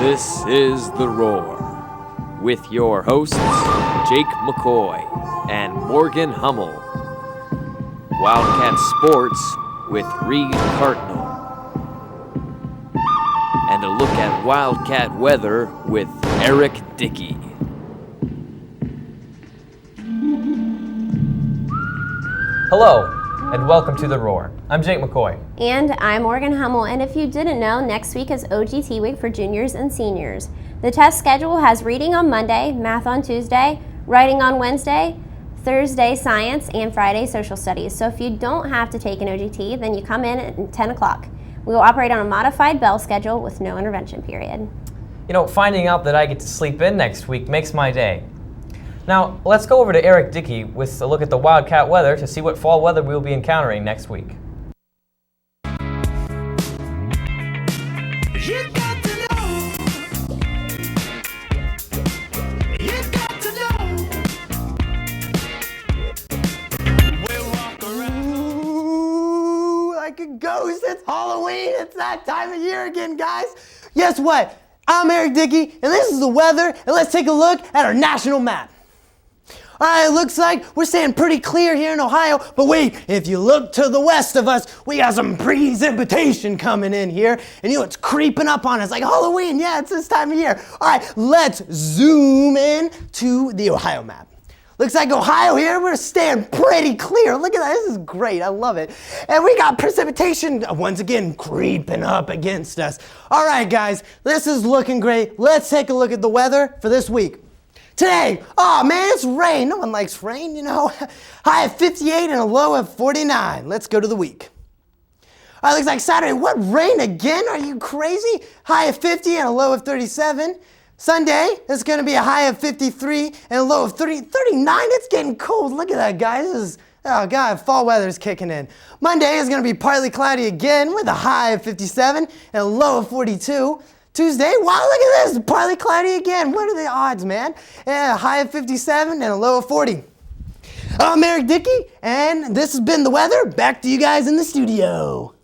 This is The Roar, with your hosts, Jake McCoy and Morgan Hummel. Wildcat Sports with Reed Cardinal. And a look at Wildcat weather with Eric Dickey. Hello, and welcome to The Roar. I'm Jake McCoy. And I'm Morgan Hummel, and if you didn't know, next week is OGT week for juniors and seniors. The test schedule has reading on Monday, math on Tuesday, writing on Wednesday, Thursday science, and Friday social studies. So if you don't have to take an OGT, then you come in at 10 o'clock. We will operate on a modified bell schedule with no intervention period. You know, finding out that I get to sleep in next week makes my day. Now, let's go over to Eric Dickey with a look at the Wildcat weather to see what fall weather we'll be encountering next week. Like a ghost, it's Halloween, it's that time of year again, guys. Guess what? I'm Eric Dickey, and this is the weather, and let's take a look at our national map. All right, it looks like we're staying pretty clear here in Ohio, but wait, if you look to the west of us, we got some precipitation coming in here, and you know, it's creeping up on us like Halloween. Yeah, it's this time of year. All right, let's zoom in to the Ohio map. Looks like Ohio here, we're staying pretty clear. Look at that, this is great, I love it. And we got precipitation, once again, creeping up against us. All right, guys, this is looking great. Let's take a look at the weather for this week. Today, oh man, it's rain. No one likes rain, you know. High of 58 and a low of 49. Let's go to the week. All right, looks like Saturday, what, rain again? Are you crazy? High of 50 and a low of 37. Sunday, it's going to be a high of 53 and a low of 39. It's getting cold. Look at that, guys. This is, oh, God, fall weather is kicking in. Monday is going to be partly cloudy again with a high of 57 and a low of 42. Tuesday, wow, look at this. Partly cloudy again. What are the odds, man? Yeah, a high of 57 and a low of 40. I'm Eric Dickey, and this has been the weather. Back to you guys in the studio.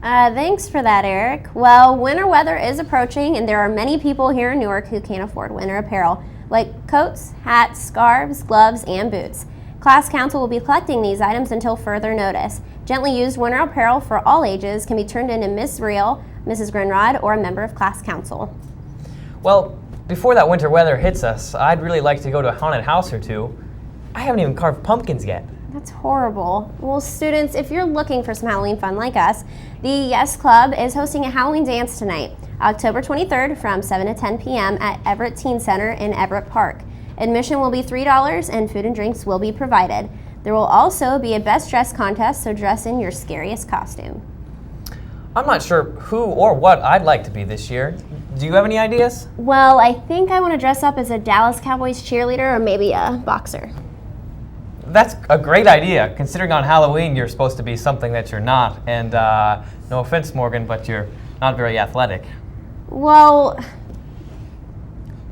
Thanks for that, Eric. Well, winter weather is approaching, and there are many people here in Newark who can't afford winter apparel, like coats, hats, scarves, gloves, and boots. Class Council will be collecting these items until further notice. Gently used winter apparel for all ages can be turned into Miss Reel, Mrs. Grinrod, or a member of Class Council. Well, before that winter weather hits us, I'd really like to go to a haunted house or two. I haven't even carved pumpkins yet. That's horrible. Well, students, if you're looking for some Halloween fun like us, the Yes Club is hosting a Halloween dance tonight, October 23rd from 7 to 10 p.m. at Everett Teen Center in Everett Park. Admission will be $3 and food and drinks will be provided. There will also be a best dress contest, so dress in your scariest costume. I'm not sure who or what I'd like to be this year. Do you have any ideas? Well, I think I want to dress up as a Dallas Cowboys cheerleader or maybe a boxer. That's a great idea, considering on Halloween you're supposed to be something that you're not. And no offense, Morgan, but you're not very athletic. Well,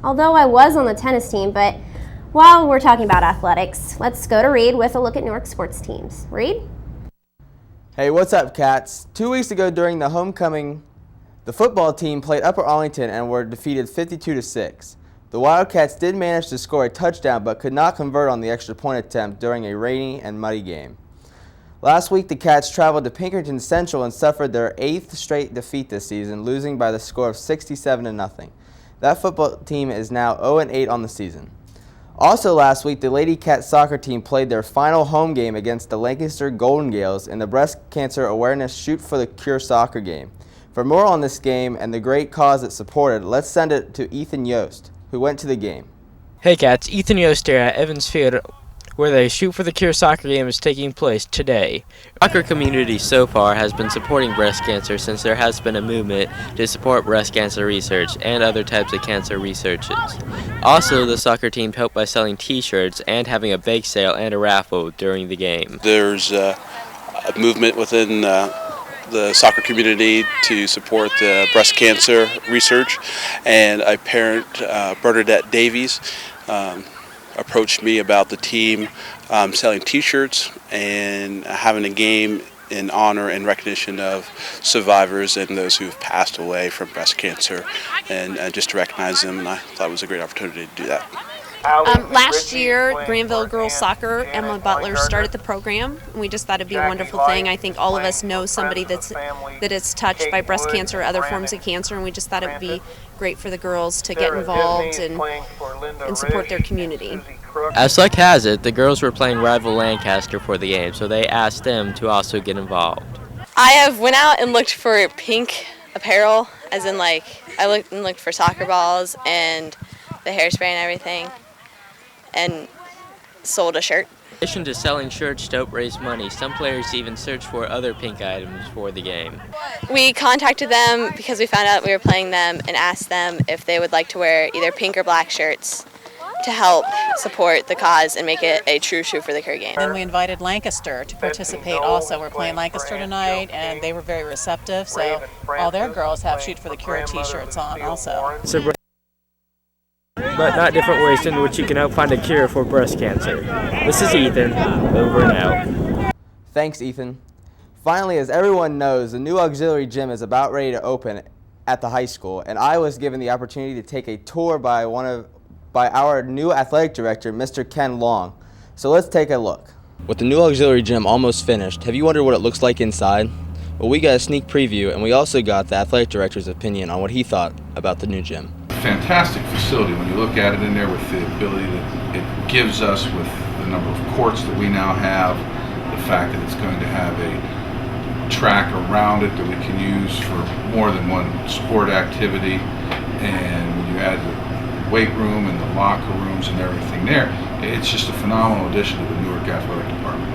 although I was on the tennis team, but while we're talking about athletics, let's go to Reed with a look at Newark sports teams. Reed? Hey, what's up, Cats? 2 weeks ago during the homecoming, the football team played Upper Arlington and were defeated 52-6. The Wildcats did manage to score a touchdown but could not convert on the extra point attempt during a rainy and muddy game. Last week, the Cats traveled to Pinkerton Central and suffered their 8th straight defeat this season, losing by the score of 67-0. That football team is now 0-8 on the season. Also last week, the Lady Cat soccer team played their final home game against the Lancaster Golden Gales in the Breast Cancer Awareness Shoot for the Cure soccer game. For more on this game and the great cause it supported, let's send it to Ethan Yost, who went to the game. Hey Cats, Ethan Yost here at Evans Field, where the Shoot for the Cure soccer game is taking place today. The soccer community so far has been supporting breast cancer since there has been a movement to support breast cancer research and other types of cancer researches. Also, the soccer team helped by selling t-shirts and having a bake sale and a raffle during the game. There's a movement within the soccer community to support breast cancer research, and a parent, Bernadette Davies, approached me about the team selling t-shirts and having a game in honor and recognition of survivors and those who have passed away from breast cancer, and just to recognize them. And I thought it was a great opportunity to do that. Last year, Granville Girls Soccer, Emma Butler started the program, and we just thought it'd be a wonderful thing. I think all of us know somebody that is touched by breast cancer or other forms of cancer, and we just thought it would be great for the girls to get involved and support their community. As luck has it, the girls were playing rival Lancaster for the game, so they asked them to also get involved. I have went out and looked for pink apparel, as in like I looked for soccer balls and the hairspray and everything, and sold a shirt. In addition to selling shirts to help raise money, some players even searched for other pink items for the game. We contacted them because we found out we were playing them and asked them if they would like to wear either pink or black shirts to help support the cause and make it a true shoe for the Kerr game. Then we invited Lancaster to participate also. We're playing Lancaster tonight, and they were very receptive, so all their girls have Shoot for the Cure t-shirts on also. But not different ways in which you can help find a cure for breast cancer. This is Ethan, over and out. Thanks, Ethan. Finally, as everyone knows, the new auxiliary gym is about ready to open at the high school, and I was given the opportunity to take a tour by our new athletic director, Mr. Ken Long. So let's take a look. With the new auxiliary gym almost finished, have you wondered what it looks like inside? Well, we got a sneak preview, and we also got the athletic director's opinion on what he thought about the new gym. Fantastic facility when you look at it in there, with the ability that it gives us with the number of courts that we now have, the fact that it's going to have a track around it that we can use for more than one sport activity, and when you add the weight room and the locker rooms and everything there, it's just a phenomenal addition to the Newark Athletic Department.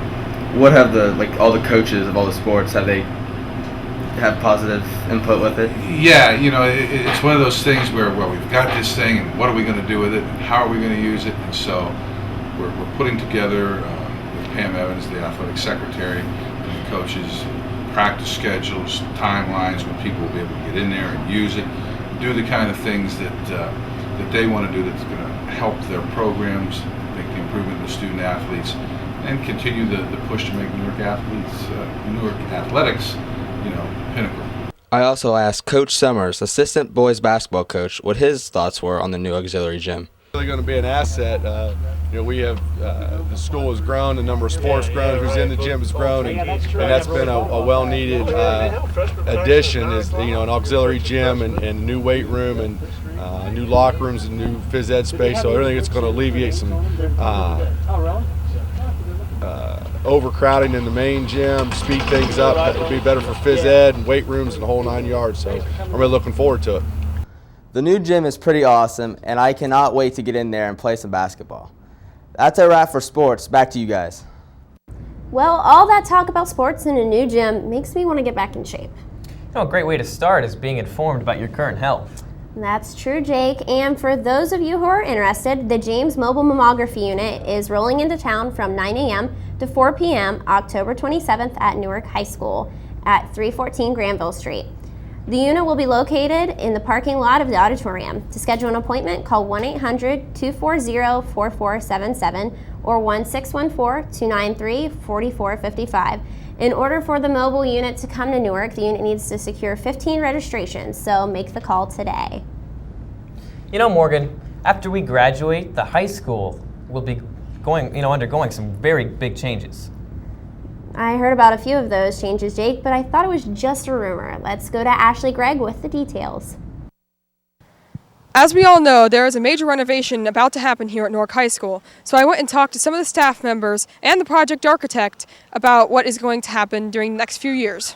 What have all the coaches of all the sports, have they have positive input with it? Yeah, you know, it's one of those things where, well, we've got this thing, and what are we going to do with it, and how are we going to use it? And so we're putting together with Pam Evans, the athletic secretary, and the coaches, practice schedules, timelines when people will be able to get in there and use it, do the kind of things that they want to do that's going to help their programs, make the improvement in the student athletes, and continue the push to make Newark athletics, pinnacle. I also asked Coach Summers, assistant boys basketball coach, what his thoughts were on the new auxiliary gym. Really going to be an asset. We have the school has grown, the number of sports grown, who's in the gym has grown, and that's been a well-needed addition. Is an auxiliary gym and new weight room and new locker rooms and new phys ed space. So I think it's going to alleviate some overcrowding in the main gym, speed things up. It'll be better for phys ed and weight rooms and the whole 9 yards. So I'm really looking forward to it. The new gym is pretty awesome, and I cannot wait to get in there and play some basketball. That's a wrap for sports. Back to you guys. Well, all that talk about sports in a new gym makes me want to get back in shape. A great way to start is being informed about your current health. That's true, Jake. And for those of you who are interested, the James Mobile Mammography Unit is rolling into town from 9 a.m. to 4 p.m. October 27th at Newark High School at 314 Granville Street. The unit will be located in the parking lot of the auditorium. To schedule an appointment, call 1-800-240-4477 or 1-614-293-4455. In order for the mobile unit to come to Newark, the unit needs to secure 15 registrations, so make the call today. Morgan, after we graduate, the high school will be undergoing some very big changes. I heard about a few of those changes, Jake, but I thought it was just a rumor. Let's go to Ashley Gregg with the details. As we all know, there is a major renovation about to happen here at Newark High School, so I went and talked to some of the staff members and the project architect about what is going to happen during the next few years.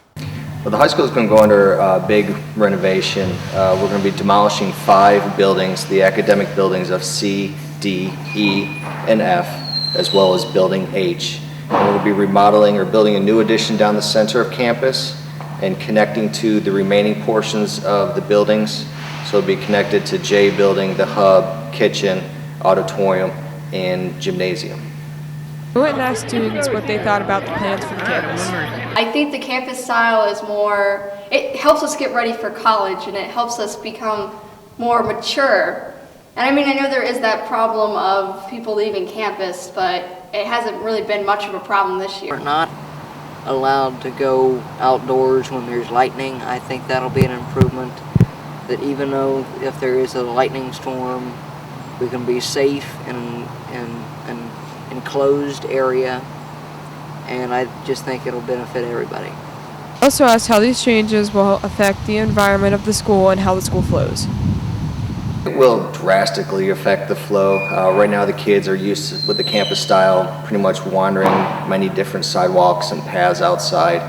Well, the high school is going to go under a big renovation. We're going to be demolishing 5 buildings, the academic buildings of C, D, E, and F, as well as Building H. And we'll be remodeling or building a new addition down the center of campus and connecting to the remaining portions of the buildings. So it'll be connected to J building, the hub, kitchen, auditorium, and gymnasium. I went and asked students what they thought about the plans for the campus. I think the campus style is it helps us get ready for college, and it helps us become more mature. And I know there is that problem of people leaving campus, but it hasn't really been much of a problem this year. Or not. allowed to go outdoors when there's lightning. I think that'll be an improvement. That even though if there is a lightning storm, we can be safe in an enclosed area, and I just think it'll benefit everybody. Also asked how these changes will affect the environment of the school and how the school flows. It will drastically affect the flow. Right now the kids are used to, with the campus style, pretty much wandering many different sidewalks and paths outside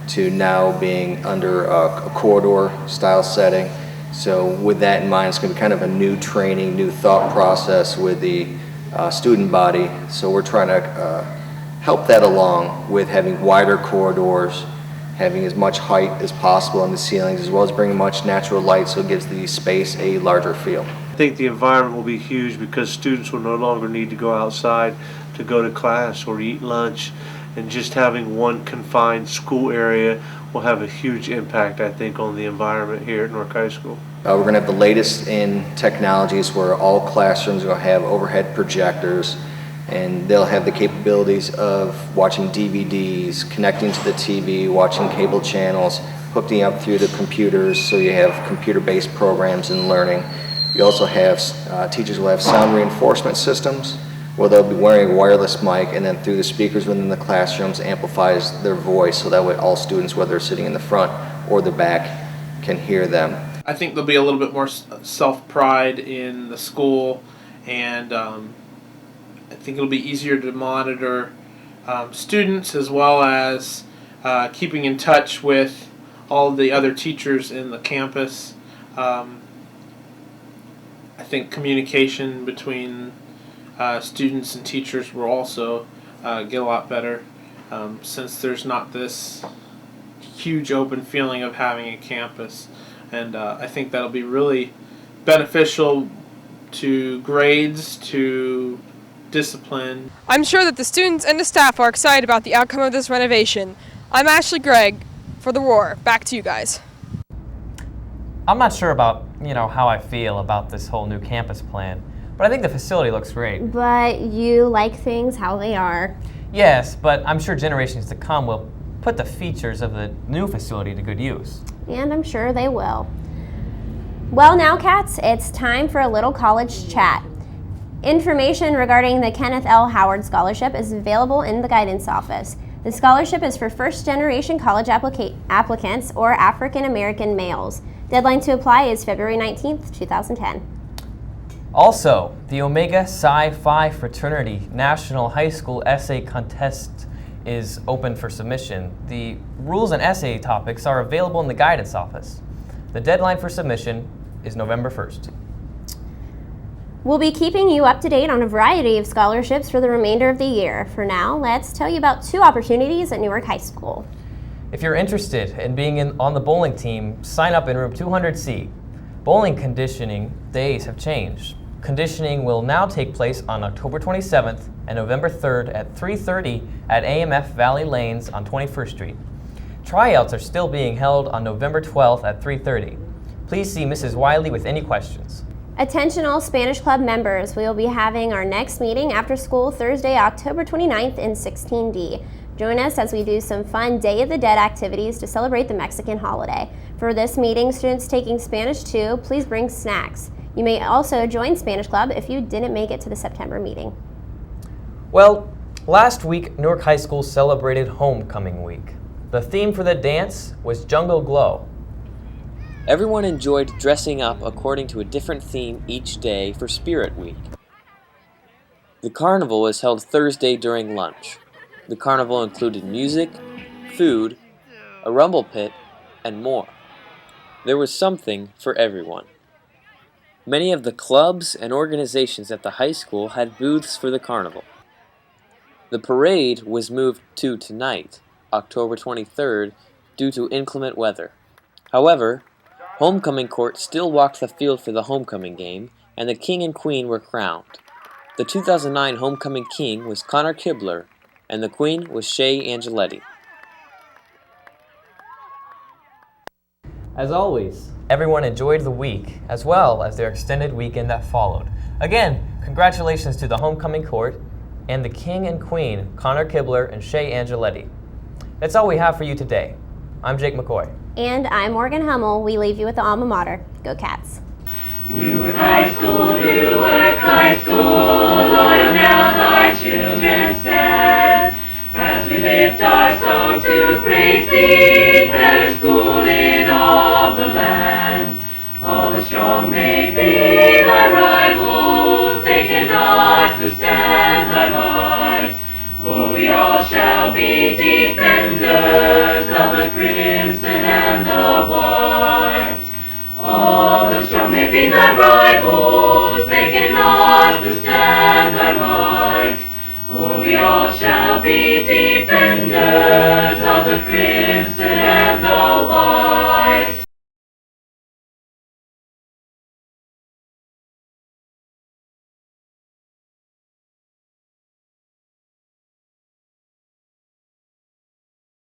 to now being under a corridor style setting. So with that in mind, it's going to be kind of a new training, new thought process with the student body. So we're trying to help that along with having wider corridors, having as much height as possible on the ceilings, as well as bringing much natural light so it gives the space a larger feel. I think the environment will be huge because students will no longer need to go outside to go to class or eat lunch, and just having one confined school area will have a huge impact, I think, on the environment here at Newark High School. We're going to have the latest in technologies where all classrooms will have overhead projectors, and they'll have the capabilities of watching DVDs, connecting to the TV, watching cable channels, hooking up through the computers, so you have computer-based programs and learning. You also have, teachers will have sound reinforcement systems where they'll be wearing a wireless mic, and then through the speakers within the classrooms amplifies their voice, so that way all students, whether they're sitting in the front or the back, can hear them. I think there'll be a little bit more self-pride in the school, and I think it'll be easier to monitor students, as well as keeping in touch with all the other teachers in the campus. I think communication between students and teachers will also get a lot better, since there's not this huge open feeling of having a campus. And I think that'll be really beneficial to grades, to discipline. I'm sure that the students and the staff are excited about the outcome of this renovation. I'm Ashley Gregg for The Roar. Back to you guys. I'm not sure about, how I feel about this whole new campus plan, but I think the facility looks great. But you like things how they are. Yes, but I'm sure generations to come will put the features of the new facility to good use. And I'm sure they will. Well, now, cats, it's time for a little college chat. Information regarding the Kenneth L. Howard Scholarship is available in the guidance office. The scholarship is for first-generation college applicants or African American males. Deadline to apply is February 19th, 2010. Also, the Omega Psi Phi Fraternity National High School Essay Contest is open for submission. The rules and essay topics are available in the guidance office. The deadline for submission is November 1st. We'll be keeping you up to date on a variety of scholarships for the remainder of the year. For now, let's tell you about 2 opportunities at Newark High School. If you're interested in being on the bowling team, sign up in room 200C. Bowling conditioning days have changed. Conditioning will now take place on October 27th and November 3rd at 3:30 at AMF Valley Lanes on 21st Street. Tryouts are still being held on November 12th at 3:30. Please see Mrs. Wiley with any questions. Attention all Spanish Club members, we will be having our next meeting after school Thursday, October 29th in 16D. Join us as we do some fun Day of the Dead activities to celebrate the Mexican holiday. For this meeting, students taking Spanish 2, please bring snacks. You may also join Spanish Club if you didn't make it to the September meeting. Well, last week, Newark High School celebrated Homecoming Week. The theme for the dance was Jungle Glow. Everyone enjoyed dressing up according to a different theme each day for Spirit Week. The carnival was held Thursday during lunch. The carnival included music, food, a rumble pit, and more. There was something for everyone. Many of the clubs and organizations at the high school had booths for the carnival. The parade was moved to tonight, October 23rd, due to inclement weather. However, Homecoming Court still walked the field for the homecoming game, and the King and Queen were crowned. The 2009 Homecoming King was Connor Kibler, and the Queen was Shay Angeletti. As always, everyone enjoyed the week, as well as their extended weekend that followed. Again, congratulations to the Homecoming Court and the King and Queen, Connor Kibler and Shay Angeletti. That's all we have for you today. I'm Jake McCoy. And I'm Morgan Hummel. We leave you with the alma mater. Go Cats. Newark High School, Newark High School, loyal now thy children stand. As we lift our song to praise thee, better school in all the land. All the strong may be thy rivals, they cannot withstand thy might. For we all shall be defenders of the crimson and the white. All the strong may be thy rivals, they cannot withstand thy might. For we all shall be defenders of the crimson